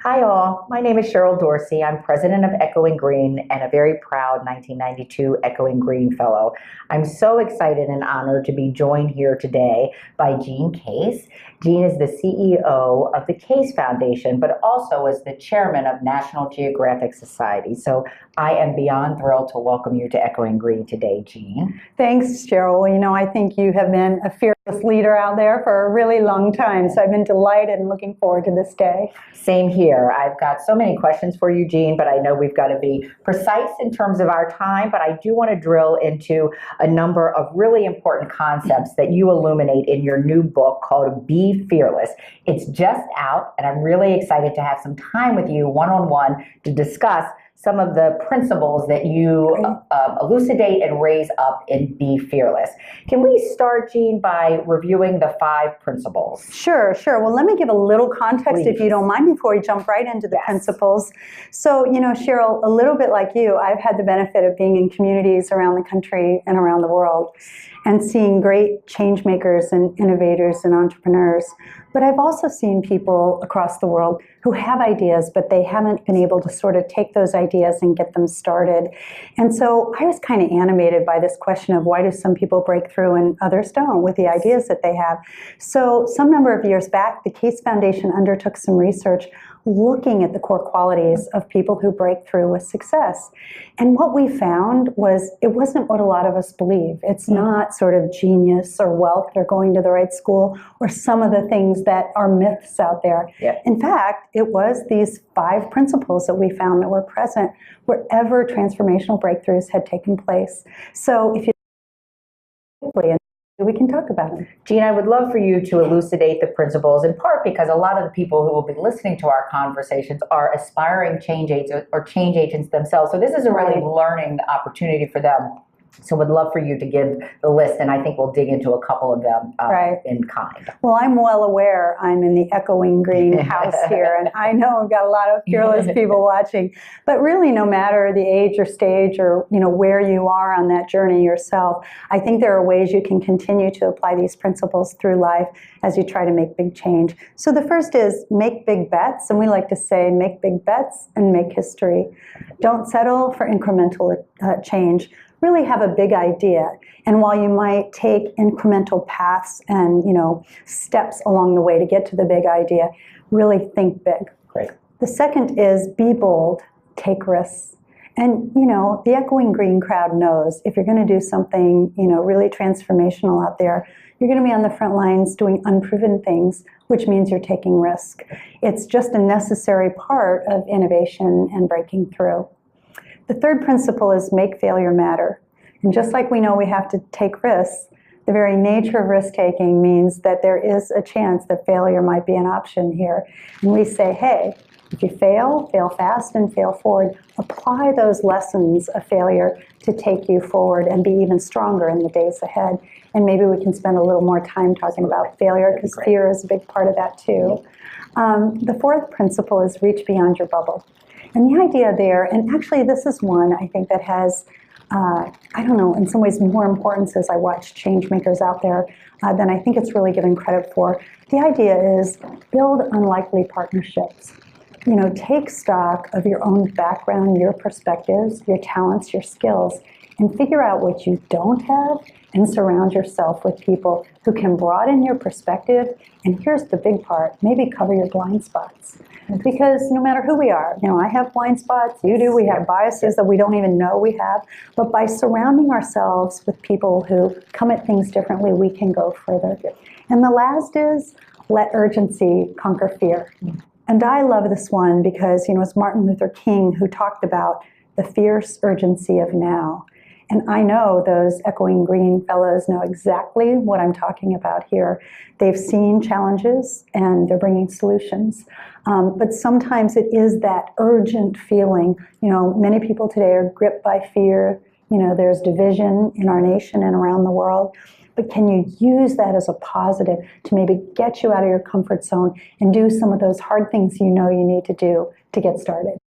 Hi all, my name is Cheryl Dorsey. I'm president of Echoing Green and a very proud 1992 Echoing Green Fellow. I'm so excited and honored to be joined here today by Jean Case. Jean is the CEO of the Case Foundation, but also is the chairman of National Geographic Society. So I am beyond thrilled to welcome you to Echoing Green today, Jean. Thanks, Cheryl. Well, I think you have been a fearless leader out there for a really long time, so I've been delighted and looking forward to this day. Same here. I've got so many questions for you, Jean, but I know we've got to be precise in terms of our time, but I do want to drill into a number of really important concepts that you illuminate in your new book called Be Fearless. It's just out, and I'm really excited to have some time with you one-on-one to discuss some of the principles that you elucidate and raise up in Be Fearless. Can we start, Jean, by reviewing the 5 principles? Sure. Well, let me give a little context, Please. if you don't mind, before we jump right into the principles. So, Cheryl, a little bit like you, I've had the benefit of being in communities around the country and around the world and seeing great change makers and innovators and entrepreneurs. But I've also seen people across the world who have ideas, but they haven't been able to sort of take those ideas and get them started. And so I was kind of animated by this question of why do some people break through and others don't with the ideas that they have. So some number of years back, the Case Foundation undertook some research looking at the core qualities of people who break through with success. And what we found was it wasn't what a lot of us believe. It's not sort of genius or wealth or going to the right school or some of the things that are myths out there. Yeah. In fact, it was these 5 principles that we found that were present wherever transformational breakthroughs had taken place. So if you we can talk about it. Jean, I would love for you to elucidate the principles, in part because a lot of the people who will be listening to our conversations are aspiring change agents or change agents themselves. So this is a really learning opportunity for them. So would love for you to give the list, and I think we'll dig into a couple of them in kind. Well, I'm well aware I'm in the Echoing Green house here, and I know we've got a lot of fearless people watching. But really, no matter the age or stage or where you are on that journey yourself, I think there are ways you can continue to apply these principles through life as you try to make big change. So the first is make big bets, and we like to say make big bets and make history. Don't settle for incremental change. Really have a big idea, and while you might take incremental paths and steps along the way to get to the big idea, really think big. Great. The second is be bold, take risks. And the Echoing Green crowd knows if you're going to do something really transformational out there, you're going to be on the front lines doing unproven things, which means you're taking risk. It's just a necessary part of innovation and breaking through. The third principle is make failure matter. And just like we know we have to take risks, the very nature of risk-taking means that there is a chance that failure might be an option here. And we say, hey, if you fail fast and fail forward. Apply those lessons of failure to take you forward and be even stronger in the days ahead. And maybe we can spend a little more time talking about failure because fear is a big part of that too. The fourth principle is reach beyond your bubble. And the idea there, and actually this is one I think that has, I don't know, in some ways more importance as I watch change makers out there than I think it's really given credit for. The idea is build unlikely partnerships. Take stock of your own background, your perspectives, your talents, your skills, and figure out what you don't have and surround yourself with people who can broaden your perspective. And here's the big part, maybe cover your blind spots. Because no matter who we are, I have blind spots, you do, we have biases that we don't even know we have, but by surrounding ourselves with people who come at things differently, we can go further. And the last is let urgency conquer fear. And I love this one because, it's Martin Luther King who talked about the fierce urgency of now. And I know those Echoing Green fellows know exactly what I'm talking about here. They've seen challenges and they're bringing solutions. But sometimes it is that urgent feeling. Many people today are gripped by fear. There's division in our nation and around the world. But can you use that as a positive to maybe get you out of your comfort zone and do some of those hard things you need to do to get started?